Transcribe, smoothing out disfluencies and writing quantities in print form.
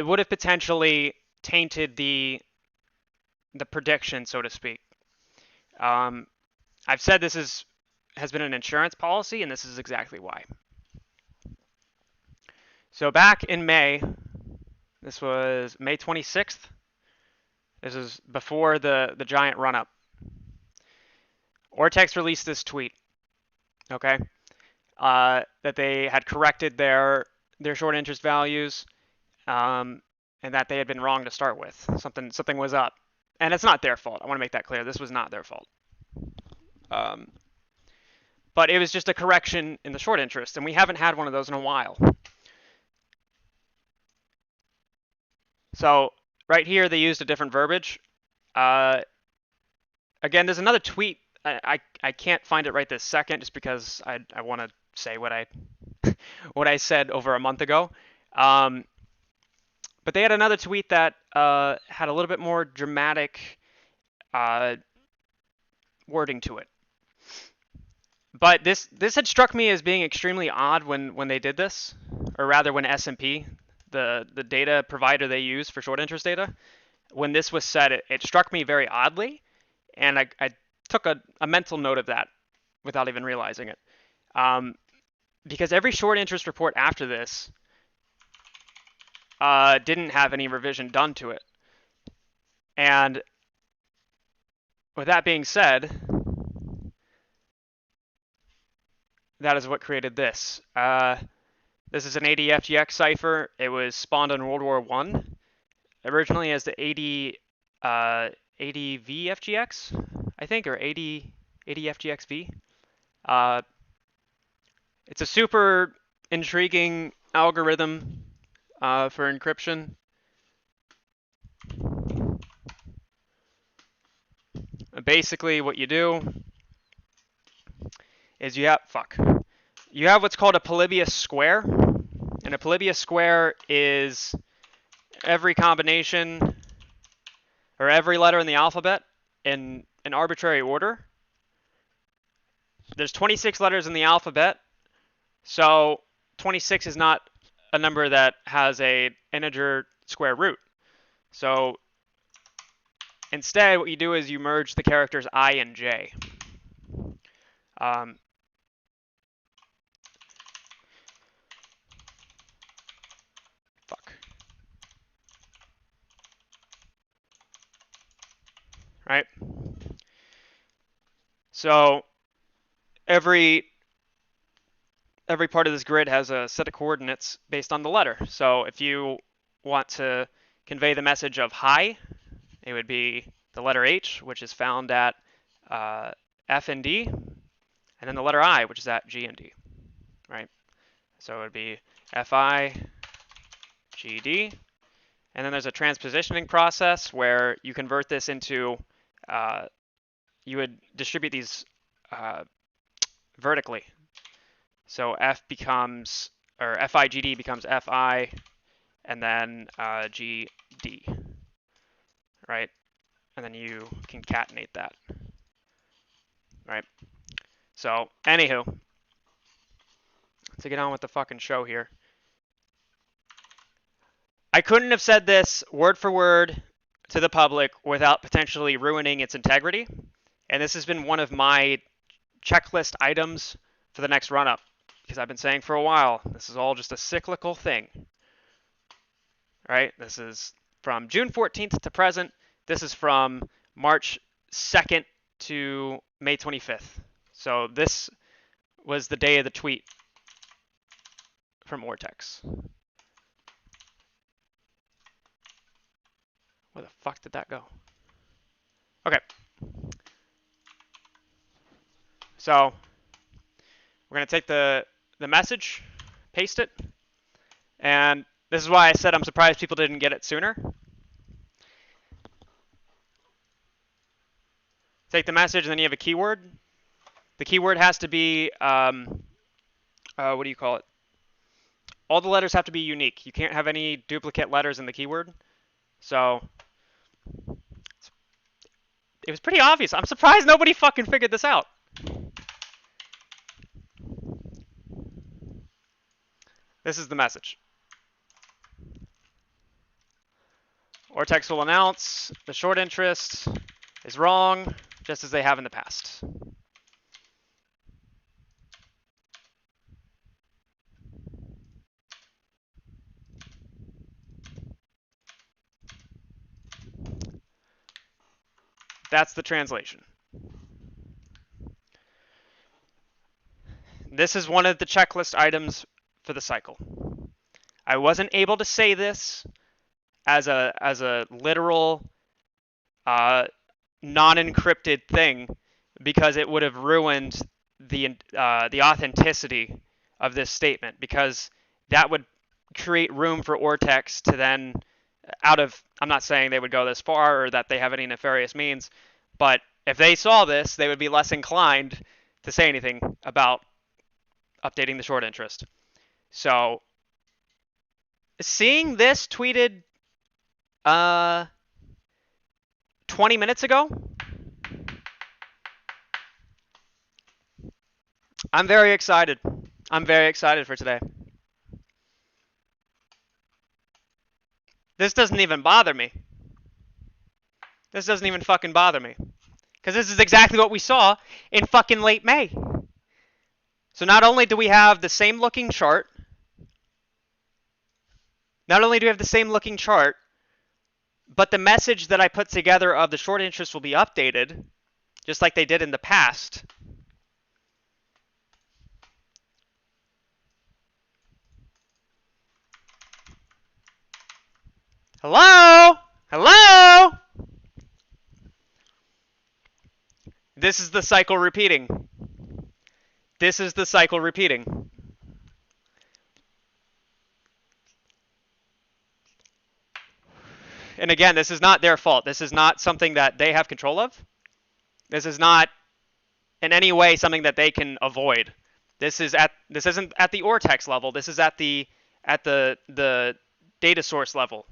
it would have potentially tainted the prediction, so to speak. I've said this has been an insurance policy, and this is exactly why. So back in May, this was May 26th. This is before the giant run-up. Ortex released this tweet, okay, that they had corrected their short interest values, and that they had been wrong to start with. Something was up, and it's not their fault. I want to make that clear. This was not their fault. But it was just a correction in the short interest, and we haven't had one of those in a while. So right here, they used a different verbiage. Again, there's another tweet. I can't find it right this second, just because I want to say what I said over a month ago. But they had another tweet that had a little bit more dramatic wording to it. But this had struck me as being extremely odd when they did this, or rather when S&P, the data provider they use for short interest data, when this was said, it struck me very oddly, and I took a mental note of that without even realizing it. Because every short interest report after this didn't have any revision done to it. And with that being said, that is what created this. This is an ADFGX cipher. It was spawned in World War I, originally as the ADVFGX, I think, or ADFGXV. It's a super intriguing algorithm for encryption. Basically, what you do is you have what's called a Polybius square, and a Polybius square is every combination or every letter in the alphabet in an arbitrary order. There's 26 letters in the alphabet, so 26 is not a number that has an integer square root. So instead, what you do is you merge the characters I and J. Right? So every part of this grid has a set of coordinates based on the letter. So if you want to convey the message of hi, it would be the letter H, which is found at F and D, and then the letter I, which is at G and D, right? So it would be FI, GD, and then there's a transpositioning process where you convert this into, you would distribute these vertically. So F becomes, or FIGD becomes FI, and then GD, right? And then you concatenate that, right? So, anywho, to get on with the fucking show here. I couldn't have said this word for word to the public without potentially ruining its integrity. And this has been one of my checklist items for the next run-up, because I've been saying for a while, this is all just a cyclical thing, right? This is from June 14th to present. This is from March 2nd to May 25th. So this was the day of the tweet from Ortex. Where the fuck did that go? Okay. So we're going to take the message, paste it, and this is why I said I'm surprised people didn't get it sooner. Take the message, and then you have a keyword. The keyword has to be, what do you call it? All the letters have to be unique. You can't have any duplicate letters in the keyword. So it was pretty obvious. I'm surprised nobody fucking figured this out. This is the message. Ortex will announce the short interest is wrong, just as they have in the past. That's the translation. This is one of the checklist items for the cycle. I wasn't able to say this as a literal non-encrypted thing because it would have ruined the authenticity of this statement, because that would create room for Ortex to then I'm not saying they would go this far or that they have any nefarious means, but if they saw this, they would be less inclined to say anything about updating the short interest. So seeing this tweeted 20 minutes ago, I'm very excited. I'm very excited for today. This doesn't even bother me. This doesn't even fucking bother me. Because this is exactly what we saw in fucking late May. So not only do we have the same looking chart, but the message that I put together of the short interest will be updated, just like they did in the past. Hello? Hello? This is the cycle repeating. This is the cycle repeating. And again, this is not their fault. This is not something that they have control of. This is not in any way something that they can avoid. This isn't at the Ortex level. This is at the data source level.